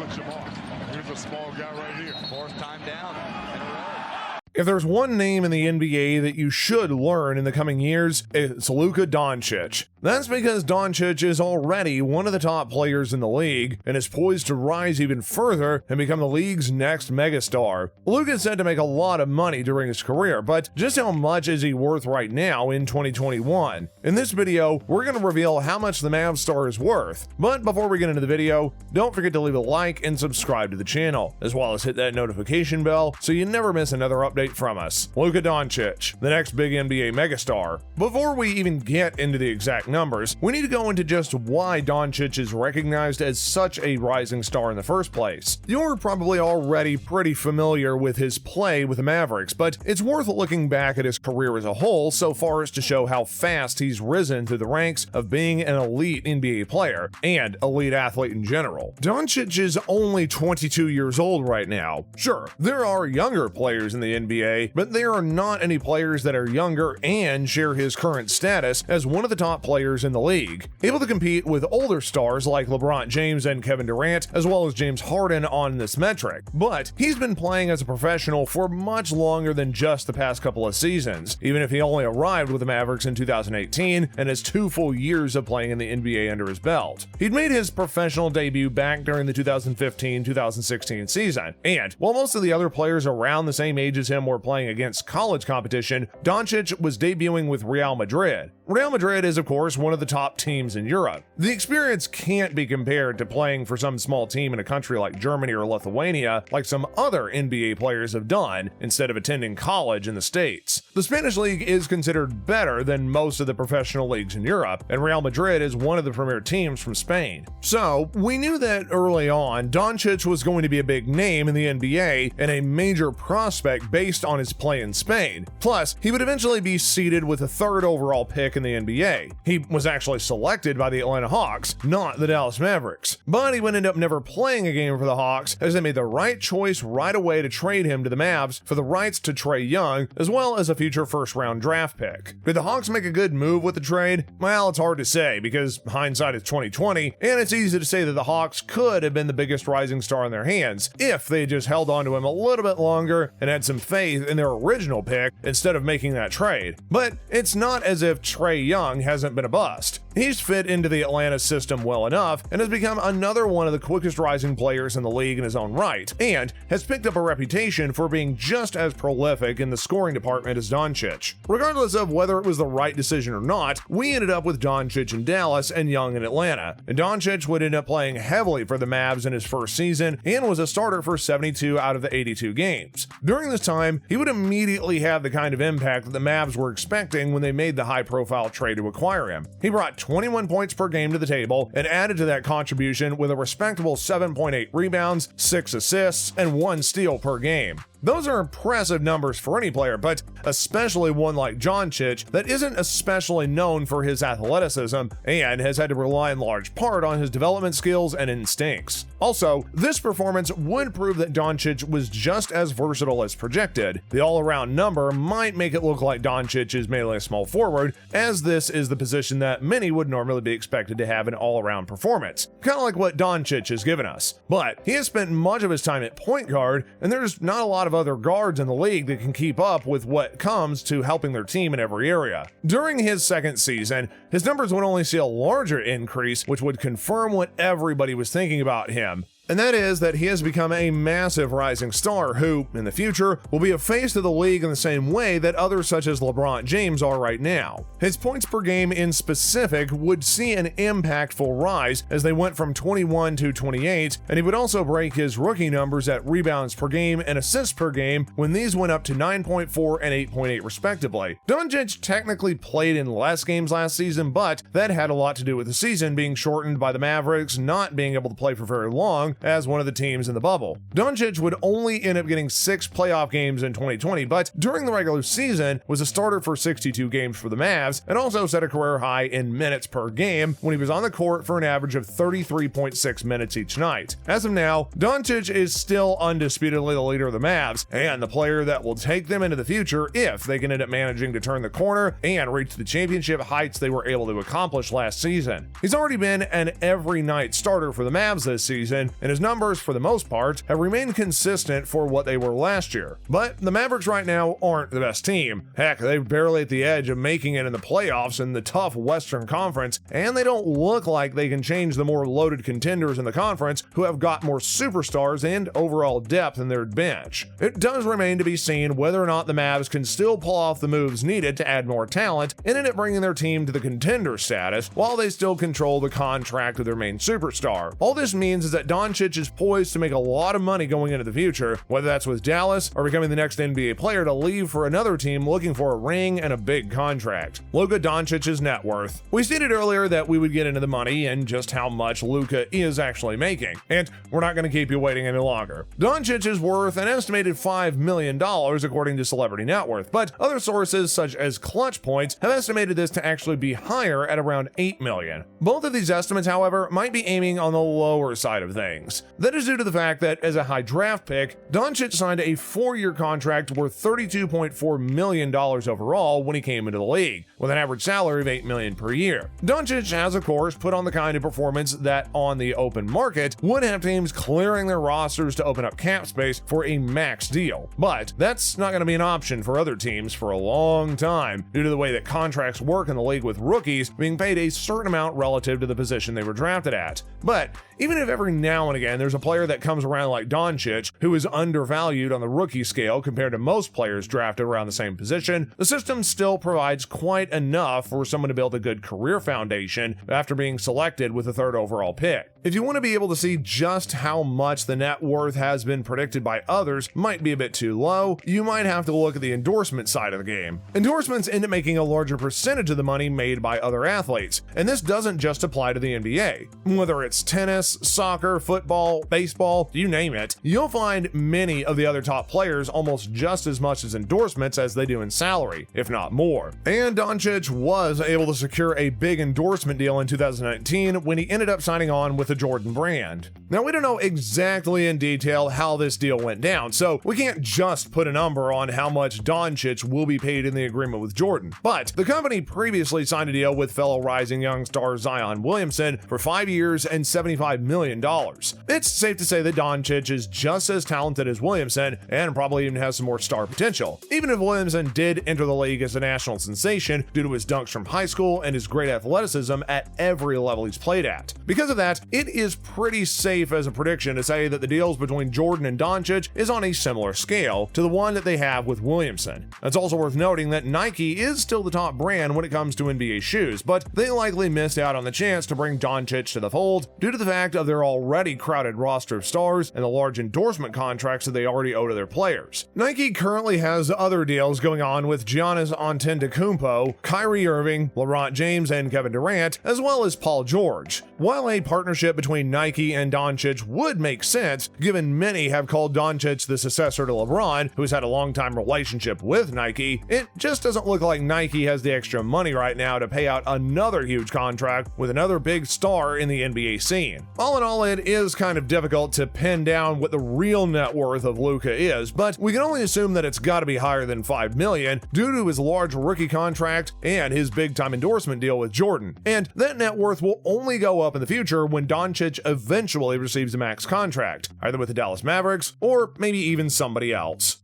switch him off. Here's a small guy right here. Fourth time down in a row. If there's one name in the NBA that you should learn in the coming years, it's Luca Doncic. That's because Doncic is already one of the top players in the league and is poised to rise even further and become the league's next megastar. Luka is said to make a lot of money during his career, but just how much is he worth right now in 2021? In this video, we're going to reveal how much the Mavs star is worth. But before we get into the video, don't forget to leave a like and subscribe to the channel, as well as hit that notification bell so you never miss another update from us. Luka Doncic, the next big NBA megastar. Before we even get into the exact numbers, we need to go into just why Doncic is recognized as such a rising star in the first place. You're probably already pretty familiar with his play with the Mavericks, but it's worth looking back at his career as a whole so far as to show how fast he's risen through the ranks of being an elite NBA player and elite athlete in general. Doncic is only 22 years old right now. Sure, there are younger players in the NBA, but there are not any players that are younger and share his current status as one of the top players in the league, able to compete with older stars like LeBron James and Kevin Durant, as well as James Harden on this metric. But he's been playing as a professional for much longer than just the past couple of seasons, even if he only arrived with the Mavericks in 2018 and has 2 full years of playing in the NBA under his belt. He'd made his professional debut back during the 2015-2016 season, and while most of the other players around the same age as him were playing against college competition, Doncic was debuting with Real Madrid. Real Madrid is, of course, one of the top teams in Europe. The experience can't be compared to playing for some small team in a country like Germany or Lithuania, like some other NBA players have done, instead of attending college in the States. The Spanish league is considered better than most of the professional leagues in Europe, and Real Madrid is one of the premier teams from Spain. So, we knew that early on, Doncic was going to be a big name in the NBA and a major prospect based on his play in Spain. Plus, he would eventually be seeded with a 3rd overall pick in the NBA. He was actually selected by the Atlanta Hawks, not the Dallas Mavericks. But he would end up never playing a game for the Hawks, as they made the right choice right away to trade him to the Mavs for the rights to Trae Young, as well as a future first-round draft pick. Did the Hawks make a good move with the trade? Well, it's hard to say, because hindsight is 2020, and it's easy to say that the Hawks could have been the biggest rising star in their hands if they just held on to him a little bit longer and had some faith in their original pick instead of making that trade. But it's not as if Trae Young hasn't been a bust. He's fit into the Atlanta system well enough and has become another one of the quickest rising players in the league in his own right, and has picked up a reputation for being just as prolific in the scoring department as Doncic. Regardless of whether it was the right decision or not, we ended up with Doncic in Dallas and Young in Atlanta, and Doncic would end up playing heavily for the Mavs in his first season and was a starter for 72 out of the 82 games. During this time, he would immediately have the kind of impact that the Mavs were expecting when they made the high-profile trade to acquire him. He brought 21 points per game to the table and added to that contribution with a respectable 7.8 rebounds, 6 assists, and 1 steal per game. Those are impressive numbers for any player, but especially one like Doncic that isn't especially known for his athleticism and has had to rely in large part on his development skills and instincts. Also, this performance would prove that Doncic was just as versatile as projected. The all-around number might make it look like Doncic is mainly a small forward, as this is the position that many would normally be expected to have an all-around performance, kind of like what Doncic has given us. But he has spent much of his time at point guard, and there's not a lot of other guards in the league that can keep up with what comes to helping their team in every area. During his second season, his numbers would only see a larger increase, which would confirm what everybody was thinking about him. And that is that he has become a massive rising star who, in the future, will be a face of the league in the same way that others such as LeBron James are right now. His points per game in specific would see an impactful rise as they went from 21 to 28, and he would also break his rookie numbers at rebounds per game and assists per game when these went up to 9.4 and 8.8 respectively. Doncic technically played in less games last season, but that had a lot to do with the season being shortened by the Mavericks not being able to play for very long as one of the teams in the bubble. Doncic would only end up getting 6 playoff games in 2020, but during the regular season was a starter for 62 games for the Mavs and also set a career high in minutes per game when he was on the court for an average of 33.6 minutes each night. As of now, Doncic is still undisputedly the leader of the Mavs and the player that will take them into the future if they can end up managing to turn the corner and reach the championship heights they were able to accomplish last season. He's already been an every night starter for the Mavs this season, and his numbers, for the most part, have remained consistent for what they were last year. But the Mavericks right now aren't the best team. Heck, they're barely at the edge of making it in the playoffs in the tough Western Conference, and they don't look like they can change the more loaded contenders in the conference who have got more superstars and overall depth in their bench. It does remain to be seen whether or not the Mavs can still pull off the moves needed to add more talent and end up bringing their team to the contender status while they still control the contract of their main superstar. All this means is that Doncic is poised to make a lot of money going into the future, whether that's with Dallas or becoming the next NBA player to leave for another team looking for a ring and a big contract. Luka Doncic's net worth. We stated earlier that we would get into the money and just how much Luka is actually making, and we're not going to keep you waiting any longer. Doncic is worth an estimated $5 million according to Celebrity Net Worth, but other sources such as Clutch Points have estimated this to actually be higher at around $8 million. Both of these estimates, however, might be aiming on the lower side of things. That is due to the fact that as a high draft pick, Doncic signed a 4-year contract worth $32.4 million overall when he came into the league, with an average salary of $8 million per year. Doncic has, of course, put on the kind of performance that on the open market would have teams clearing their rosters to open up cap space for a max deal. But that's not going to be an option for other teams for a long time due to the way that contracts work in the league, with rookies being paid a certain amount relative to the position they were drafted at. But even if every now and again there's a player that comes around like Doncic who is undervalued on the rookie scale compared to most players drafted around the same position, the system still provides quite enough for someone to build a good career foundation after being selected with the 3rd overall pick. If you want to be able to see just how much the net worth has been predicted by others might be a bit too low, you might have to look at the endorsement side of the game. Endorsements end up making a larger percentage of the money made by other athletes, and this doesn't just apply to the NBA. Whether it's tennis, soccer, football, baseball, you name it, you'll find many of the other top players almost just as much as endorsements as they do in salary, if not more. And Doncic was able to secure a big endorsement deal in 2019 when he ended up signing on with the Jordan brand. Now, we don't know exactly in detail how this deal went down, so we can't just put a number on how much Doncic will be paid in the agreement with Jordan. But the company previously signed a deal with fellow rising young star Zion Williamson for 5 years and $75 million. It's safe to say that Doncic is just as talented as Williamson and probably even has some more star potential, even if Williamson did enter the league as a national sensation due to his dunks from high school and his great athleticism at every level he's played at. Because of that, it is pretty safe as a prediction to say that the deals between Jordan and Doncic is on a similar scale to the one that they have with Williamson. It's also worth noting that Nike is still the top brand when it comes to NBA shoes, but they likely missed out on the chance to bring Doncic to the fold due to the fact of their already crowded roster of stars and the large endorsement contracts that they already owe to their players. Nike currently has other deals going on with Giannis Antetokounmpo, Kyrie Irving, LeBron James, and Kevin Durant, as well as Paul George. While a partnership between Nike and Doncic would make sense, given many have called Doncic the successor to LeBron, who's had a long-time relationship with Nike, it just doesn't look like Nike has the extra money right now to pay out another huge contract with another big star in the NBA scene. All in all, it is kind of difficult to pin down what the real net worth of Luka is, but we can only assume that it's got to be higher than $5 million due to his large rookie contract and his big-time endorsement deal with Jordan. And that net worth will only go up in the future when Doncic eventually receives a max contract, either with the Dallas Mavericks or maybe even somebody else.